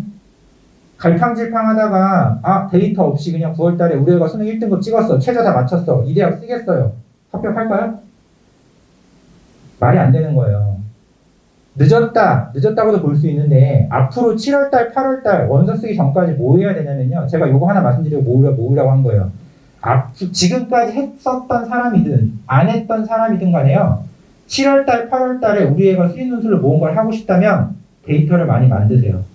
갈팡질팡 하다가 데이터 없이 그냥 9월 달에 우리 애가 수능 1등급 찍었어. 최저 다 맞췄어. 이 대학 쓰겠어요. 합격할까요? 말이 안 되는 거예요. 늦었다고도 볼 수 있는데 앞으로 7월 달, 8월 달 원서 쓰기 전까지 뭐 해야 되냐면요. 제가 요거 하나 말씀드리고 모으라고 한 거예요. 지금까지 했었던 사람이든 안 했던 사람이든 간에요. 7월 달, 8월 달에 우리 애가 수리 논술로 모은 걸 하고 싶다면 데이터를 많이 만드세요.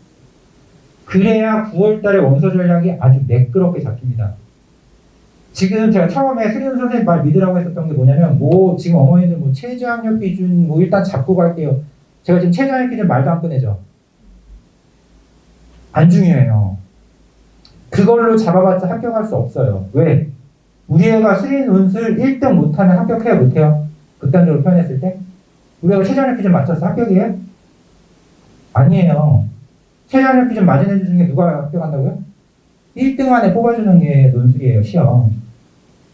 그래야 9월 달에 원서 전략이 아주 매끄럽게 잡힙니다. 지금 제가 처음에 수리논 선생님 말 믿으라고 했었던 게 뭐냐면 지금 어머니들 최저학력 기준 일단 잡고 갈게요. 제가 지금 최저학력 기준 말도 안 꺼내죠. 안 중요해요. 그걸로 잡아봤자 합격할 수 없어요. 왜? 우리 애가 수리논술 1등 못하면 합격해요, 못해요? 극단적으로 표현했을 때? 우리 애가 최저학력 기준 맞춰서 합격이에요? 아니에요. 최저학력 기준 맞은 애들 중에 누가 합격한다고요? 1등 안에 뽑아주는 게 논술이에요, 시험.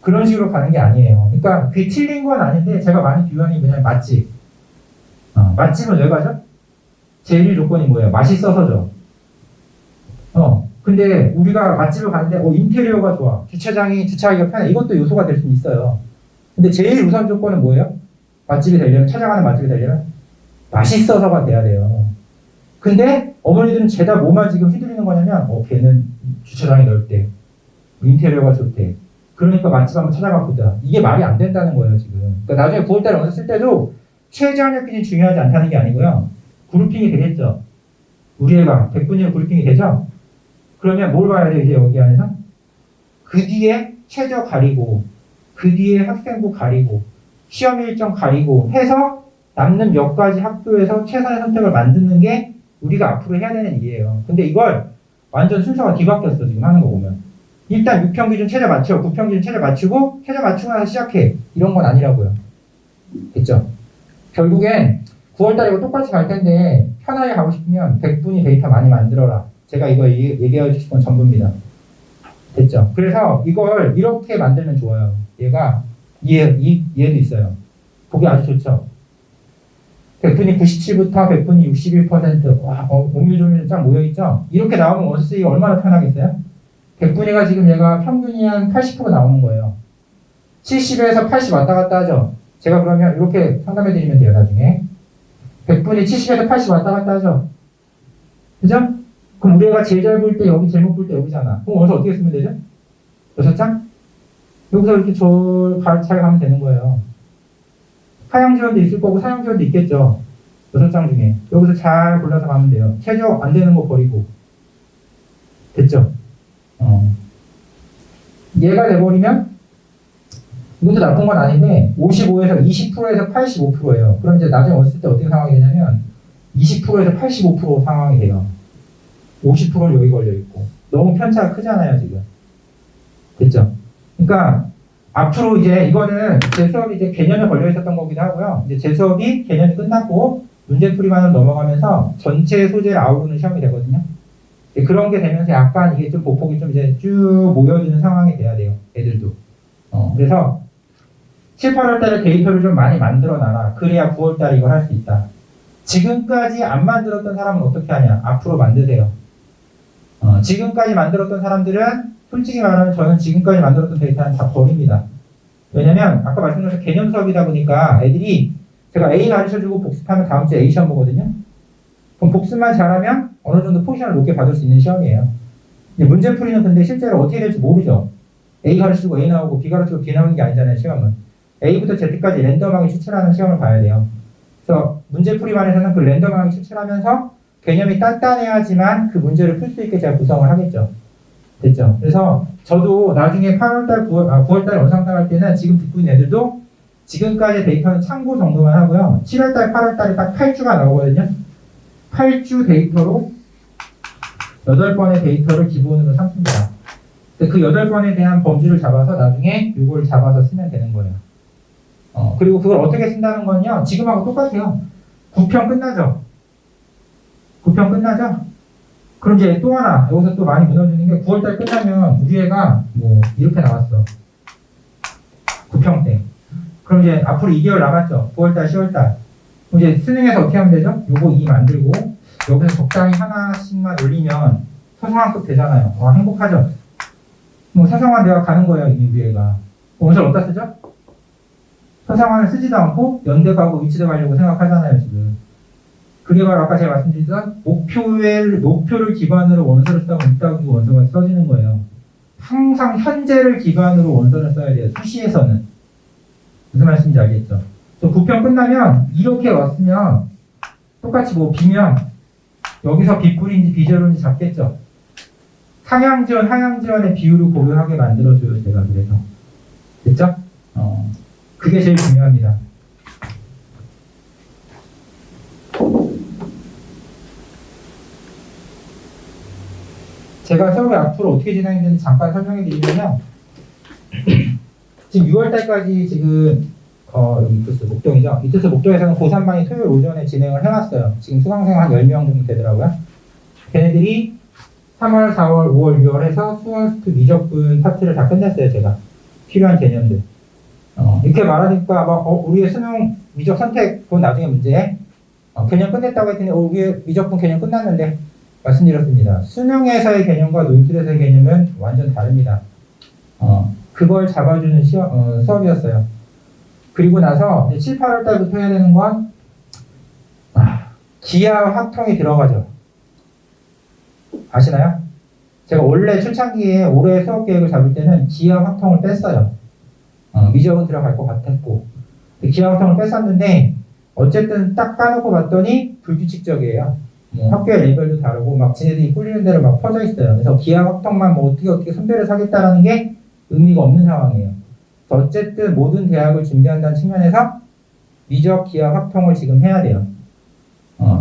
그런 식으로 가는 게 아니에요. 그러니까 그게 틀린 건 아닌데 제가 많이 비유하는 게 뭐냐면 맛집. 맛집은 왜 가죠? 제일 조건이 뭐예요? 맛있어서죠. 근데 우리가 맛집을 가는데 인테리어가 좋아. 주차하기가 편해. 이것도 요소가 될 수 있어요. 근데 제일 우선 조건은 뭐예요? 맛집이 되려면, 찾아가는 맛집이 되려면 맛있어서가 돼야 돼요. 근데 어머니들은 죄다 뭐만 지금 휘두르는 거냐면 걔는 주차장이 넓대. 인테리어가 좋대. 그러니까 맛집 한번 찾아가 보자. 이게 말이 안 된다는 거예요, 지금. 그러니까 나중에 9월달에 원서 쓸 때도 최저학력 기준이 중요하지 않다는 게 아니고요. 그룹핑이 되겠죠. 우리 애가 100분위로 그룹핑이 되죠. 그러면 뭘 봐야 돼요, 이제 여기 안에서? 그 뒤에 최저 가리고, 그 뒤에 학생부 가리고, 시험 일정 가리고 해서 남는 몇 가지 학교에서 최선의 선택을 만드는 게 우리가 앞으로 해야 되는 일이에요. 근데 이걸 완전 순서가 뒤바뀌었어, 지금 하는 거 보면. 일단 6평 기준 최저 맞춰, 9평 기준 최저 맞추고, 최저 맞추고 나서 시작해. 이런 건 아니라고요. 됐죠? 결국엔 9월달에 이거 똑같이 갈 텐데, 편하게 가고 싶으면 100분이 데이터 많이 만들어라. 제가 이거 얘기해 주실 건 전부입니다. 됐죠? 그래서 이걸 이렇게 만들면 좋아요. 얘가, 얘도 있어요. 보기 아주 좋죠? 100분이 97부터 100분이 61%. 와, 오밀조밀 쫙 모여있죠? 이렇게 나오면 원서 쓰기가 얼마나 편하겠어요? 100분위가 지금 얘가 평균이 한 80% 나오는 거예요. 70에서 80 왔다 갔다 하죠? 제가 그러면 이렇게 상담해 드리면 돼요, 나중에. 100분이 70에서 80 왔다 갔다 하죠? 그죠? 그럼 우리 애가 제일 잘 볼 때 여기, 제일 못 볼 때 여기잖아. 그럼 원서 어떻게 쓰면 되죠? 6장? 여기서 이렇게 잘 가면 되는 거예요. 하향 지원도 있을 거고 사형 지원도 있겠죠. 6장 중에. 여기서 잘 골라서 가면 돼요. 최저 안 되는 거 버리고. 됐죠? 얘가 돼버리면 이것도 나쁜 건 아닌데 55에서 20%에서 85%예요. 그럼 이제 나중에 왔을 때 어떻게 상황이 되냐면 20%에서 85% 상황이 돼요. 50%는 여기 걸려있고. 너무 편차가 크잖아요, 지금. 됐죠? 그러니까 앞으로 이제 이거는 제 수업이 이제 개념에 걸려 있었던 거기도 하고요. 이제 제 수업이 개념이 끝났고 문제풀이만으로 넘어가면서 전체 소재를 아우르는 시험이 되거든요. 그런 게 되면서 약간 이게 좀 보폭이 좀 이제 쭉 모여지는 상황이 돼야 돼요. 애들도. 그래서 7, 8월 달에 데이터를 좀 많이 만들어 놔라. 그래야 9월 달에 이걸 할 수 있다. 지금까지 안 만들었던 사람은 어떻게 하냐? 앞으로 만드세요. 지금까지 만들었던 사람들은 솔직히 말하면 저는 지금까지 만들었던 데이터는 다 버립니다. 왜냐면 아까 말씀드린 개념 수업이다 보니까 애들이 제가 A 가르쳐주고 복습하면 다음 주에 A 시험 보거든요. 그럼 복습만 잘하면 어느 정도 포지션을 높게 받을 수 있는 시험이에요. 문제풀이는 근데 실제로 어떻게 될지 모르죠. A 가르치고 A 나오고 B 가르치고 B 나오는 게 아니잖아요, 시험은. A부터 Z까지 랜덤하게 추출하는 시험을 봐야 돼요. 그래서 문제풀이반에서는 그 랜덤하게 추출하면서 개념이 단단해야지만 그 문제를 풀 수 있게 제가 구성을 하겠죠. 됐죠? 그래서 저도 나중에 8월달, 9월달 원상 나갈 때는 지금 듣고 있는 애들도 지금까지 데이터는 참고 정도만 하고요. 7월달, 8월달에 딱 8주가 나오거든요. 8주 데이터로 8번의 데이터를 기본으로 삼습니다. 그 8번에 대한 범주를 잡아서 나중에 이걸 잡아서 쓰면 되는 거예요. 그리고 그걸 어떻게 쓴다는 건요. 지금하고 똑같아요. 9평 끝나죠? 9평 끝나죠? 그럼 이제 또 하나, 여기서 또 많이 무너지는 게 9월달 끝나면 우리 애가 뭐 이렇게 나왔어. 9평 때. 그럼 이제 앞으로 2개월 남았죠? 9월달, 10월달. 그럼 이제 수능에서 어떻게 하면 되죠? 요거 2 만들고 여기서 적당히 하나씩만 올리면 서성환급 되잖아요. 행복하죠? 뭐 서성환 대학 가는 거예요, 이미 우리 애가. 원서 어디다 쓰죠? 서성환을 쓰지도 않고 연대 가고 위치대 가려고 생각하잖아요, 지금. 그게 바로 아까 제가 말씀드렸던 목표를 기반으로 원서를 쓰다 보면 이따구 원서가 써지는 거예요. 항상 현재를 기반으로 원서를 써야 돼요, 수시에서는. 무슨 말씀인지 알겠죠? 또 부평 끝나면 이렇게 왔으면 똑같이 뭐 비면 여기서 빗불인지 비제로인지 잡겠죠. 상향지원, 하향지원의 비율을 고려하게 만들어줘요, 제가. 그래서 됐죠? 그게 제일 중요합니다. 제가 수업이 앞으로 어떻게 진행되는지 잠깐 설명해 드리면요. 지금 6월달까지 지금 여기 이투스 목동이죠. 이투스 목동에서는 고3반이 토요일 오전에 진행을 해왔어요. 지금 수강생 한 10명 정도 되더라고요. 걔네들이 3월, 4월, 5월, 6월 해서 수원스트 미적분 파트를 다 끝냈어요, 제가. 필요한 개념들. 이렇게 말하니까 우리의 수능 미적 선택 그건 나중에 문제. 개념 끝냈다고 했더니 우리의 미적분 개념 끝났는데 말씀드렸습니다. 수능에서의 개념과 논술에서의 개념은 완전 다릅니다. 그걸 잡아주는 수업이었어요. 그리고 나서 7, 8월 달부터 해야 되는 건 기하 확통이 들어가죠. 아시나요? 제가 원래 초창기에 올해 수업 계획을 잡을 때는 기하 확통을 뺐어요. 미적은 들어갈 것 같았고 기하 확통을 뺐었는데 어쨌든 딱 까놓고 봤더니 불규칙적이에요. 학교의 레벨도 다르고 막 지네들이 꿀리는 대로 막 퍼져 있어요. 그래서 기하 확통만 뭐 어떻게 선별해서 하겠다라는 게 의미가 없는 상황이에요. 어쨌든 모든 대학을 준비한다는 측면에서 미적 기하 확통을 지금 해야 돼요.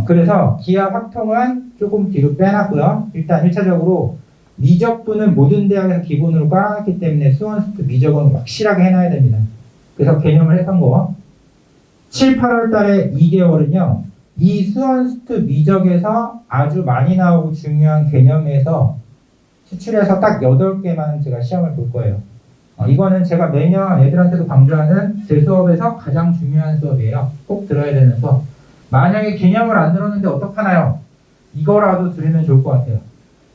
그래서 기하 확통은 조금 뒤로 빼놨고요. 일단 1차적으로 미적분은 모든 대학에서 기본으로 깔아놨기 때문에 수원스트 미적은 확실하게 해놔야 됩니다. 그래서 개념을 했던 거 7, 8월 달에 2개월은요. 이 수원스트 미적에서 아주 많이 나오고 중요한 개념에서 추출해서 딱 8개만 제가 시험을 볼 거예요. 이거는 제가 매년 애들한테도 강조하는 제 수업에서 가장 중요한 수업이에요. 꼭 들어야 되는 수업. 만약에 개념을 안 들었는데 어떡하나요? 이거라도 들으면 좋을 것 같아요.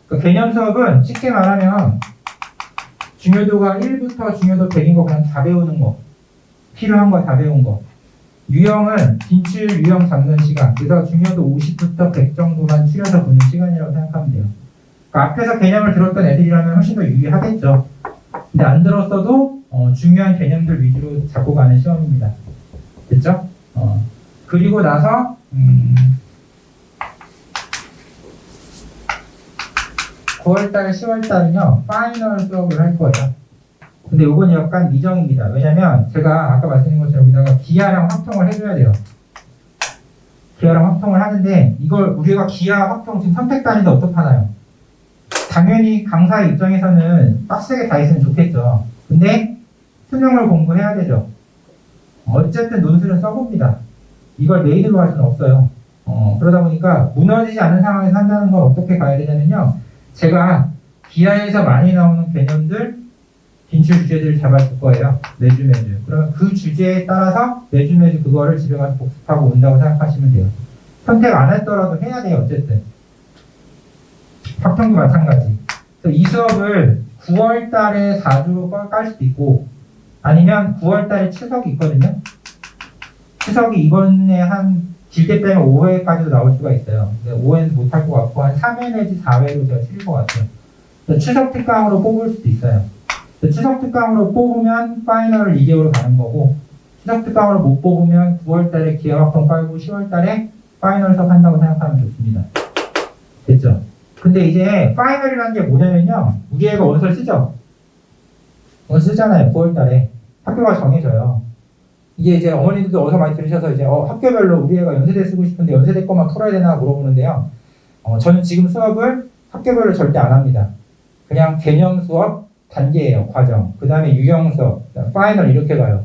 그러니까 개념 수업은 쉽게 말하면 중요도가 1부터 중요도 100인 거 그냥 다 배우는 거. 필요한 거 다 배운 거. 유형은 빈출 유형 잡는 시간. 그래서 중요도 50부터 100 정도만 추려서 보는 시간이라고 생각하면 돼요. 그러니까 앞에서 개념을 들었던 애들이라면 훨씬 더 유리하겠죠. 근데 안 들었어도 중요한 개념들 위주로 잡고 가는 시험입니다. 됐죠? 그리고 나서 9월달, 10월달은요 파이널 수업을 할 거예요. 근데 이건 약간 미정입니다. 왜냐면 제가 아까 말씀드린 것처럼 여기다가 기하랑 확통을 해줘야 돼요. 기하랑 확통을 하는데 이걸 우리가 기하, 확통 지금 선택단인데 어떡하나요? 당연히 강사의 입장에서는 빡세게 다 있으면 좋겠죠. 근데 수능을 공부해야 되죠. 어쨌든 논술은 써봅니다. 이걸 메인으로 할 수는 없어요. 그러다 보니까 무너지지 않는 상황에서 한다는 건 어떻게 가야 되냐면요. 제가 기하에서 많이 나오는 개념들, 빈출 주제들을 잡아줄 거예요. 매주. 그러면 그 주제에 따라서 매주 그거를 집에 가서 복습하고 온다고 생각하시면 돼요. 선택 안 했더라도 해야 돼요. 어쨌든. 확통도 마찬가지. 그래서 이 수업을 9월 달에 4주로 깔 수도 있고 아니면 9월 달에 추석이 있거든요. 추석이 이번에 한 길게 빼면 5회까지도 나올 수가 있어요. 5회는 못할 것 같고 한 3회 내지 4회로 제가 줄일 것 같아요. 추석 특강으로 뽑을 수도 있어요. 추석 특강으로 뽑으면 파이널을 2개월로 가는 거고 추석 특강으로 못 뽑으면 9월 달에 기하 확통 깔고 10월 달에 파이널 수업 한다고 생각하면 좋습니다. 됐죠? 근데 이제 파이널이라는 게 뭐냐면요. 우리 애가 원서를 쓰죠? 원서 쓰잖아요. 9월 달에. 학교가 정해져요. 이게 이제 어머니들도 어디서 많이 들으셔서 이제 학교별로 우리 애가 연세대 쓰고 싶은데 연세대 것만 풀어야 되나 물어보는데요. 저는 지금 수업을 학교별로 절대 안 합니다. 그냥 개념 수업 단계예요. 과정. 그 다음에 유형 수업, 파이널 이렇게 가요.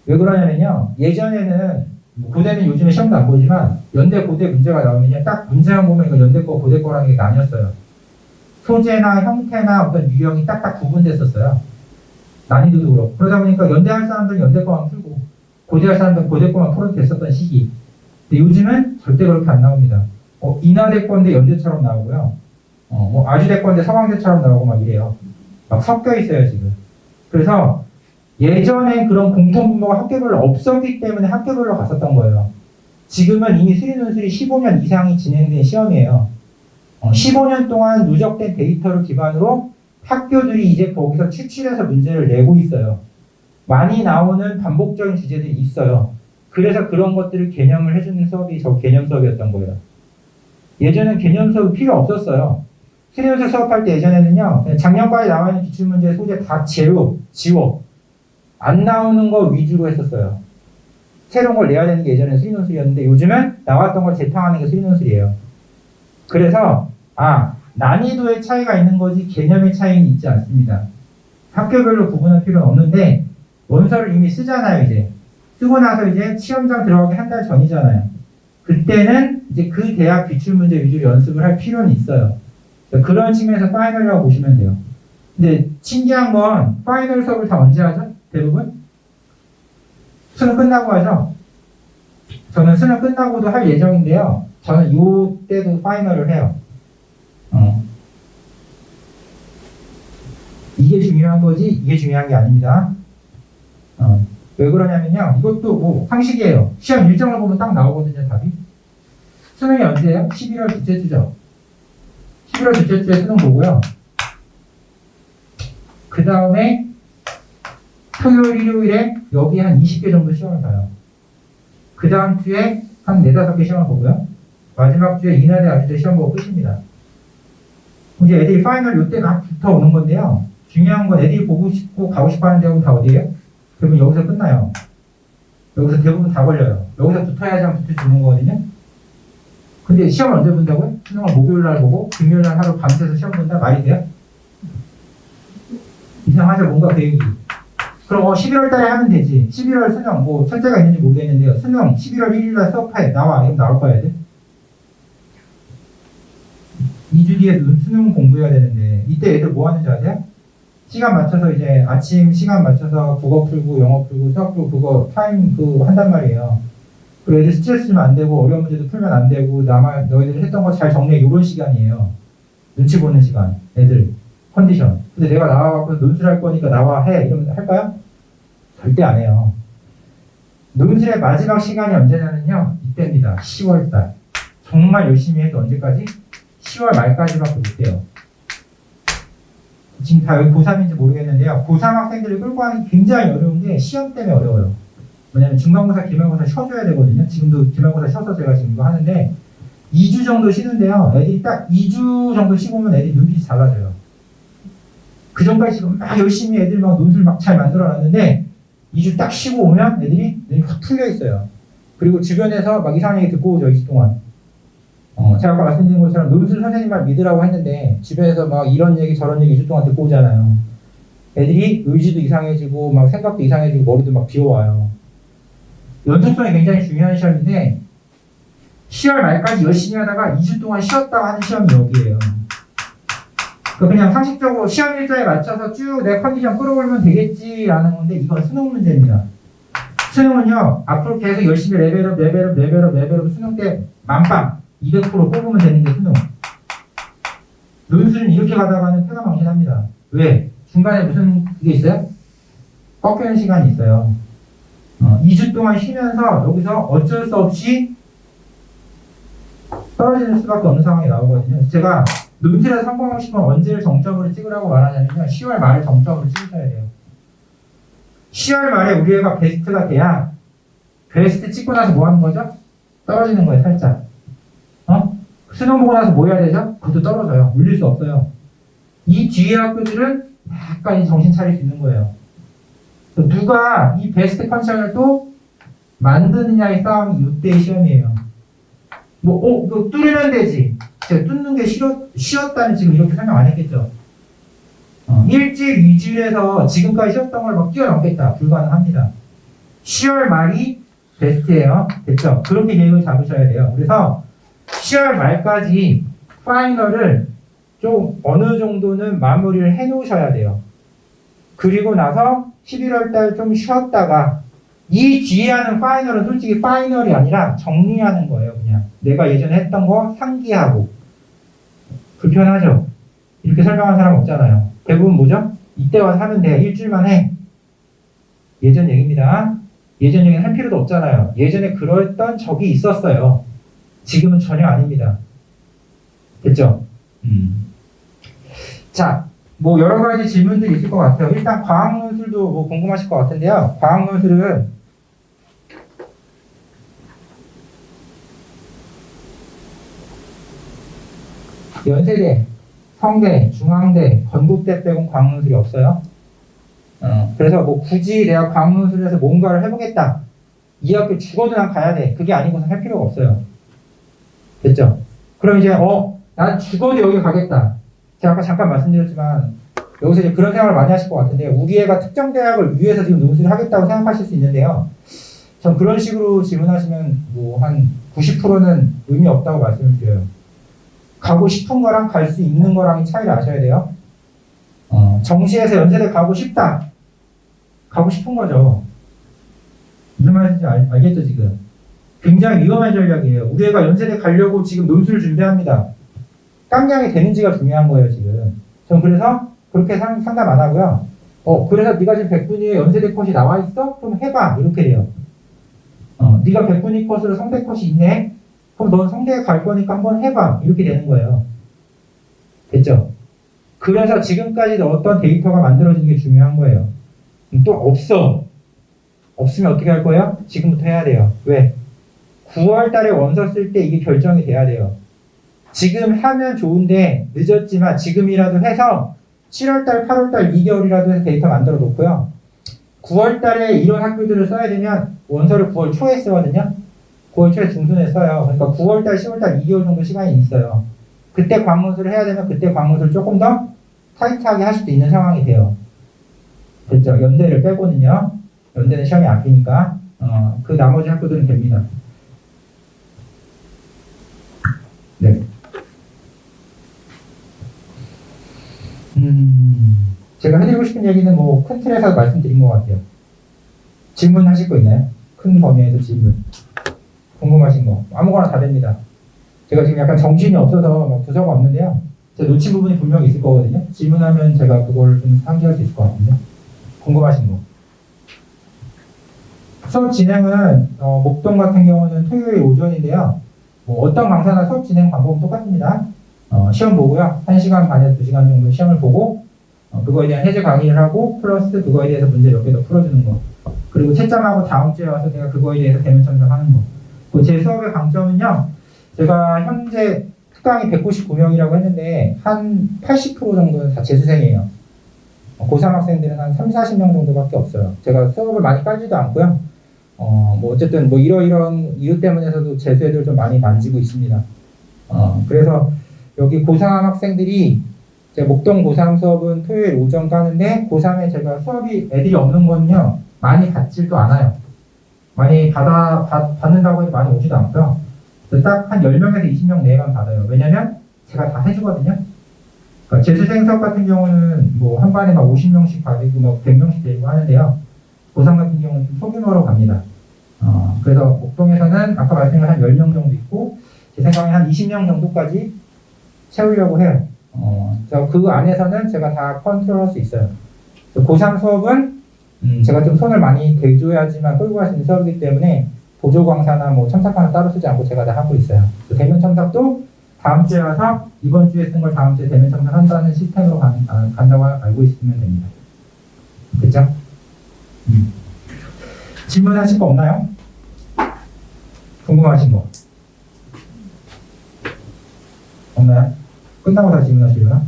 왜 그러냐면요. 예전에는 고대는 요즘에 시험도 안 보지만 연대 고대 문제가 나오면 딱 문제만 보면 이거 연대 거 고대 거라는 게 나뉘었어요. 소재나 형태나 어떤 유형이 딱딱 구분됐었어요. 난이도도 그렇고. 그러다 보니까 연대 할 사람들은 연대 거만 풀고 고대 할 사람들은 고대 거만 풀어도 됐었던 시기. 근데 요즘은 절대 그렇게 안 나옵니다. 인하대 건데 연대처럼 나오고요. 뭐 아주대건데 서강대처럼 나오고 막 이래요. 막 섞여 있어요, 지금. 그래서 예전에 그런 공통분모가 학교별로 없었기 때문에 학교별로 갔었던 거예요. 지금은 이미 수리논술이 15년 이상이 진행된 시험이에요. 15년 동안 누적된 데이터를 기반으로 학교들이 이제 거기서 추출해서 문제를 내고 있어요. 많이 나오는 반복적인 주제들이 있어요. 그래서 그런 것들을 개념을 해주는 수업이 저 개념 수업이었던 거예요. 예전엔 개념 수업이 필요 없었어요. 수리논술 수업할 때 예전에는요, 작년까지 나와 있는 기출문제 소재 다 지워. 안 나오는 거 위주로 했었어요. 새로운 걸 내야 되는 게 예전에 수리논술이었는데 요즘은 나왔던 걸 재탕하는 게 수리논술이에요. 그래서 난이도의 차이가 있는 거지 개념의 차이는 있지 않습니다. 학교별로 구분할 필요는 없는데 원서를 이미 쓰잖아요. 이제 쓰고 나서 이제 시험장 들어가기 한 달 전이잖아요. 그때는 이제 그 대학 기출문제 위주로 연습을 할 필요는 있어요. 그런 측면에서 파이널이라고 보시면 돼요. 근데 신기한 건 파이널 수업을 다 언제 하죠? 대부분? 수능 끝나고 하죠? 저는 수능 끝나고도 할 예정인데요. 저는 이때도 파이널을 해요. 이게 중요한 거지 이게 중요한 게 아닙니다. 왜 그러냐면요. 이것도 뭐 상식이에요. 시험 일정을 보면 딱 나오거든요. 답이. 수능이 언제예요? 11월 둘째 주죠. 11월 둘째 주에 수능 보고요. 그 다음에 토요일, 일요일에 여기 한 20개 정도 시험을 봐요. 그 다음 주에 한 4, 5개 시험을 보고요. 마지막 주에 이날에 아주대 시험 보고 끝입니다. 이제 애들이 파이널 요때 막 붙어오는 건데요. 중요한 건 애들이 보고 싶고 가고 싶어 하는 대학은 다 어디예요? 대부분 여기서 끝나요. 여기서 대부분 다 걸려요. 여기서 붙어야지 붙을 수 있는 거거든요. 근데 시험을 언제 본다고요? 수능을 목요일 날 보고 금요일 날 하루 밤새서 시험 본다? 말이 돼요? 이상하죠? 뭔가 계획이. 그럼 11월 달에 하면 되지. 11월 수능 뭐 철제가 있는지 모르겠는데요. 수능 11월 1일 날 수업해. 나와. 이러면 나올 거야 돼. 2주 뒤에 수능 공부해야 되는데 이때 애들 뭐 하는지 아세요? 시간 맞춰서 이제 아침 시간 맞춰서 국어 풀고 영어 풀고 수학 풀고 그거 타임 한단 말이에요. 그리고 애들 스트레스 주면 안 되고 어려운 문제도 풀면 안 되고 너희들 했던 거 잘 정리해 이런 시간이에요. 눈치 보는 시간. 애들 컨디션. 근데 내가 나와갖고 논술할 거니까 나와 해 이러면 할까요? 절대 안 해요. 논술의 마지막 시간이 언제냐면요. 이때입니다. 10월달. 정말 열심히 해도 언제까지? 10월 말까지밖에 못 돼요. 지금 다 여기 고3인지 모르겠는데요. 고3 학생들을 끌고 가는 게 굉장히 어려운 게 시험 때문에 어려워요. 왜냐면 중간고사, 기말고사 쉬어줘야 되거든요. 지금도 기말고사 쉬어서 제가 지금 이거 하는데 2주 정도 쉬는데요. 애들이 딱 2주 정도 쉬고 오면 애들이 눈빛이 달라져요. 그 전까지 지금 막 열심히 애들 막 논술 막 잘 만들어놨는데 2주 딱 쉬고 오면 애들이 눈이 확 풀려 있어요. 그리고 주변에서 막 이상한 얘기 듣고 오죠. 2주 동안. 제가 아까 말씀드린 것처럼 논술 선생님 말 믿으라고 했는데 주변에서 막 이런 얘기 저런 얘기 2주 동안 듣고 오잖아요. 애들이 의지도 이상해지고 막 생각도 이상해지고 머리도 막 비워와요. 연속성이 굉장히 중요한 시험인데 10월 말까지 열심히 하다가 2주 동안 쉬었다가 하는 시험이 여기에요. 그냥 상식적으로 시험 일자에 맞춰서 쭉 내 컨디션 끌어올면 되겠지라는 건데 이건 수능 문제입니다. 수능은요 앞으로 계속 열심히 레벨업 수능 때 만빵 200% 뽑으면 되는 게 수능. 논술은 이렇게 가다가는 패가망신합니다. 왜? 중간에 무슨 그게 있어요? 꺾이는 시간이 있어요. 2주 동안 쉬면서 여기서 어쩔 수 없이 떨어지는 수밖에 없는 상황이 나오거든요. 제가 논술에 성공하고 싶으면 언제를 정점으로 찍으라고 말하냐면요. 10월 말을 정점으로 찍으셔야 돼요. 10월 말에 우리 애가 베스트가 돼야 베스트 찍고 나서 뭐 하는 거죠? 떨어지는 거예요, 살짝. 수능 보고 나서 뭐 해야 되죠? 그것도 떨어져요. 올릴 수 없어요. 이 뒤에 학교들은 약간 정신 차릴 수 있는 거예요. 누가 이 베스트 컨디션을 또 만드느냐의 싸움이 이때의 시험이에요. 이거 뚫으면 되지. 제가 뚫는 게 쉬었다는 지금 이렇게 설명 안 했겠죠. 일주일, 2주일에서 지금까지 쉬었던 걸 막 뛰어넘겠다. 불가능합니다. 10월 말이 베스트예요. 됐죠? 그렇게 계획을 잡으셔야 돼요. 그래서 10월 말까지 파이널을 좀 어느 정도는 마무리를 해 놓으셔야 돼요. 그리고 나서 11월 달 좀 쉬었다가 이 뒤에 하는 파이널은 솔직히 파이널이 아니라 정리하는 거예요. 그냥 내가 예전에 했던 거 상기하고 불편하죠? 이렇게 설명한 사람 없잖아요. 대부분 뭐죠? 이때 와서 하면 돼. 일주일만 해. 예전 얘기입니다. 예전 얘기는 할 필요도 없잖아요. 예전에 그랬던 적이 있었어요. 지금은 전혀 아닙니다. 됐죠? 자, 뭐 여러 가지 질문들이 있을 것 같아요. 일단 과학논술도 뭐 궁금하실 것 같은데요. 과학논술은 연세대, 성대, 중앙대, 건국대 빼곤 과학논술이 없어요. 그래서 뭐 굳이 내가 과학논술에서 뭔가를 해보겠다. 이 학교 죽어도 난 가야 돼. 그게 아니고서 할 필요가 없어요. 됐죠? 그럼 이제 난 죽어도 여기 가겠다. 제가 아까 잠깐 말씀드렸지만 여기서 이제 그런 생각을 많이 하실 것 같은데요. 우리 애가 특정 대학을 위해서 지금 논술을 하겠다고 생각하실 수 있는데요. 전 그런 식으로 질문하시면 뭐 한 90%는 의미 없다고 말씀을 드려요. 가고 싶은 거랑 갈 수 있는 거랑의 차이를 아셔야 돼요. 정시에서 연세대 가고 싶다. 가고 싶은 거죠. 무슨 말인지 알겠죠, 지금? 굉장히 위험한 전략이에요. 우리 애가 연세대 가려고 지금 논술을 준비합니다. 깜냥이 되는지가 중요한 거예요, 지금. 전 그래서 그렇게 상담 안 하고요. 그래서 네가 지금 백분위에 연세대 컷이 나와 있어? 그럼 해봐. 이렇게 돼요. 네가 백분위 컷으로 성대 컷이 있네? 그럼 넌 성대에 갈 거니까 한번 해봐. 이렇게 되는 거예요. 됐죠? 그래서 지금까지 어떤 데이터가 만들어진 게 중요한 거예요. 또 없어. 없으면 어떻게 할 거예요? 지금부터 해야 돼요. 왜? 9월 달에 원서 쓸 때 이게 결정이 돼야 돼요. 지금 하면 좋은데 늦었지만 지금이라도 해서 7월 달, 8월 달 2개월이라도 해서 데이터 만들어 놓고요. 9월 달에 이런 학교들을 써야 되면 원서를 9월 초에 쓰거든요. 9월 초에 중순에 써요. 그러니까 9월 달, 10월 달 2개월 정도 시간이 있어요. 그때 과문수를 해야 되면 그때 과문수를 조금 더 타이트하게 할 수도 있는 상황이 돼요. 됐죠? 연대를 빼고는요. 연대는 시험이 안 피니까 그 나머지 학교들은 됩니다. 네. 제가 해드리고 싶은 얘기는 뭐 큰 틀에서 말씀드린 것 같아요. 질문하실 거 있나요? 큰 범위에서 질문. 궁금하신 거. 아무거나 다 됩니다. 제가 지금 약간 정신이 없어서 막 부서가 없는데요. 제가 놓친 부분이 분명히 있을 거거든요. 질문하면 제가 그걸 좀 상기할 수 있을 것 같은데. 궁금하신 거. 수업 진행은 목동 같은 경우는 토요일 오전인데요. 뭐 어떤 강사나 수업 진행 방법은 똑같습니다. 시험 보고요. 1시간 반에서 2시간 정도 시험을 보고 그거에 대한 해제 강의를 하고 플러스 그거에 대해서 문제 몇 개 더 풀어주는 거. 그리고 채점하고 다음 주에 와서 제가 그거에 대해서 대면 첨삭하는 거. 제 수업의 강점은요. 제가 현재 특강이 199명이라고 했는데 한 80% 정도는 다 재수생이에요. 고3 학생들은 한 3, 40명 정도밖에 없어요. 제가 수업을 많이 깔지도 않고요. 뭐 어쨌든 뭐 이런 이유 때문에서도 재수 애들 좀 많이 만지고 있습니다. 그래서 여기 고3 학생들이 제 목동 고3 수업은 토요일 오전 까는데 고3에 제가 수업이 애들이 없는 건요. 많이 받지도 않아요. 많이 받는다고 해도 많이 오지도 않고요. 딱 한 10명에서 20명 내외만 받아요. 왜냐면 제가 다 해주거든요. 그러니까 재수생 수업 같은 경우는 뭐 한 반에 막 50명씩 받고 막 100명씩 되고 하는데요. 고3 같은 경우는 좀 소규모로 갑니다. 그래서 목동에서는 아까 말씀드린 한 10명 정도 있고 제 생각에 한 20명 정도까지 채우려고 해요. 그래서 그 안에서는 제가 다 컨트롤할 수 있어요. 고3 수업은 제가 좀 손을 많이 대줘야지만 끌고 갈 수 있는 수업이기 때문에 보조 강사나 뭐 첨삭 강사 따로 쓰지 않고 제가 다 하고 있어요. 대면 첨삭도 다음 주에 와서 이번 주에 쓴 걸 다음 주에 대면 첨삭한다는 시스템으로 간다고 알고 있으면 됩니다. 됐죠? 질문하실 거 없나요? 궁금하신 거 없나요? 끝나고 다 질문하시려나?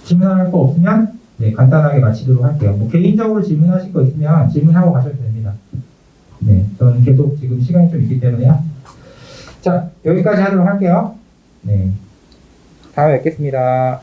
질문할 거 없으면 네, 간단하게 마치도록 할게요. 뭐 개인적으로 질문하실 거 있으면 질문하고 가셔도 됩니다. 네, 저는 계속 지금 시간이 좀 있기 때문에요. 자, 여기까지 하도록 할게요. 네, 다음에 뵙겠습니다.